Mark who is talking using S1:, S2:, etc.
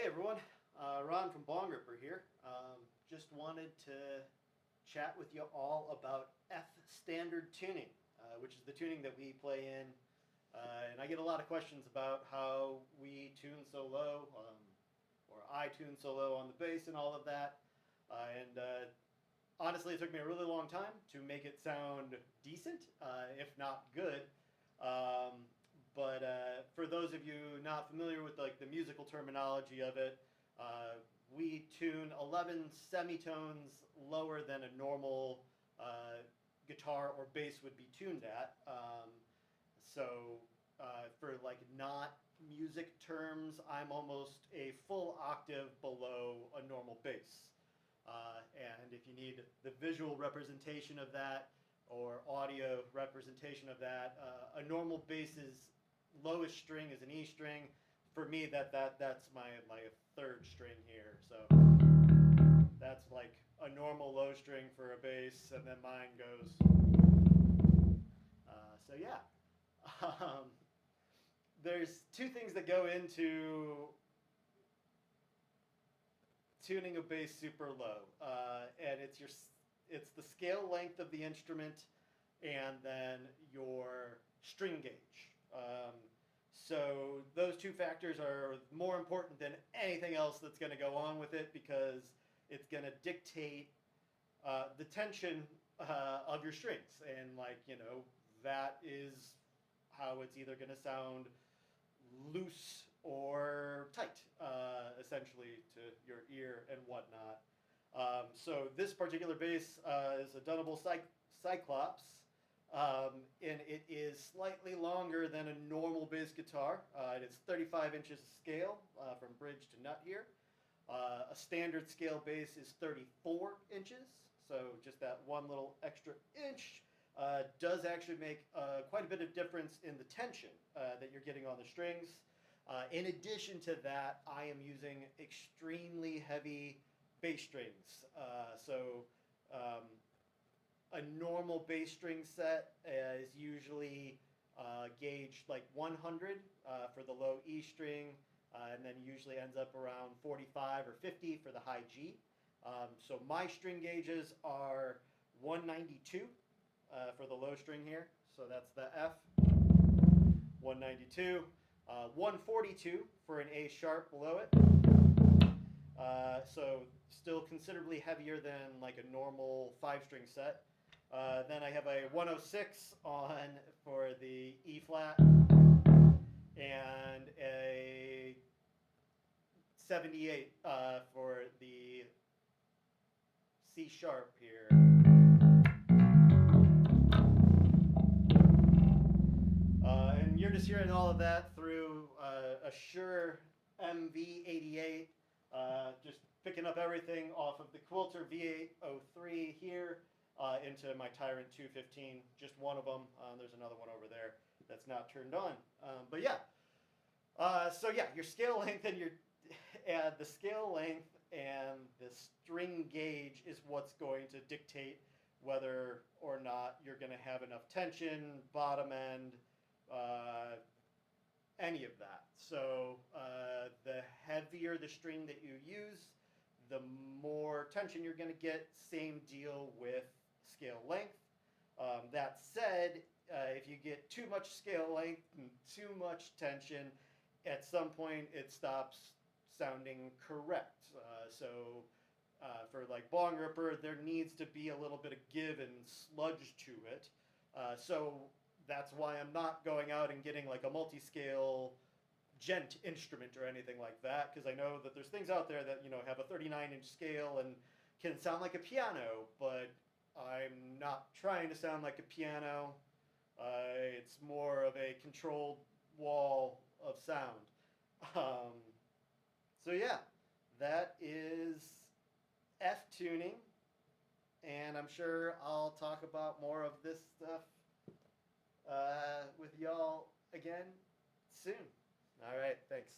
S1: everyone, Ron from Bong Ripper here. Just wanted to chat with you all about F standard tuning, which is the tuning that we play in. And I get a lot of questions about how we tune so low, or I tune so low on the bass and all of that. Honestly, it took me a really long time to make it sound decent, if not good. But for those of you not familiar with like the musical terminology of it, we tune 11 semitones lower than a normal guitar or bass would be tuned at. For like not music terms, I'm almost a full octave below a normal bass. And if you need the visual representation of that or audio representation of that, a normal bass's lowest string is an E string. For me, that's my third string here. So that's like a normal low string for a bass, and then mine goes. So yeah, there's two things that go into tuning a bass super low, and it's the scale length of the instrument, and then your string gauge. So those two factors are more important than anything else that's going to go on with it, because it's going to dictate the tension of your strings, and that is how it's either going to sound loose or tight, essentially, to your ear and whatnot. So this particular bass is a Dunable Cyclops, and it is slightly longer than a normal bass guitar. It is 35 inches scale from bridge to nut here. A standard scale bass is 34 inches, so just that one little extra inch does actually make quite a bit of difference in the tension that you're getting on the strings. In addition to that, I am using extremely heavy bass strings. A normal bass string set is usually gauged like 100 for the low E string, and then usually ends up around 45 or 50 for the high G. So my string gauges are 192 for the low string here, so that's the F. 192, 142 for an A sharp below it. So still considerably heavier than like a normal 5-string set. Then I have a 106 on for the E flat, and a 78 for the C sharp here. And you're just hearing all of that through a Shure MV88, just picking up everything off of the Quilter V803 here into my Tyrant 215, just one of them. There's another one over there that's not turned on. But yeah, so yeah, your scale length and the scale length and the string gauge is what's going to dictate whether or not you're going to have enough tension, bottom end, any of that. So the heavier the string that you use, the more tension you're going to get. Same deal with scale length. That said, if you get too much scale length and too much tension, at some point it stops sounding correct. For like Bong Ripper, there needs to be a little bit of give and sludge to it. So that's why I'm not going out and getting like a multi-scale gent instrument or anything like that, because I know that there's things out there that have a 39-inch scale and can sound like a piano, but I'm not trying to sound like a piano. It's more of a controlled wall of sound. So yeah, that is F tuning, and I'm sure I'll talk about more of this stuff with y'all again soon. All right, thanks.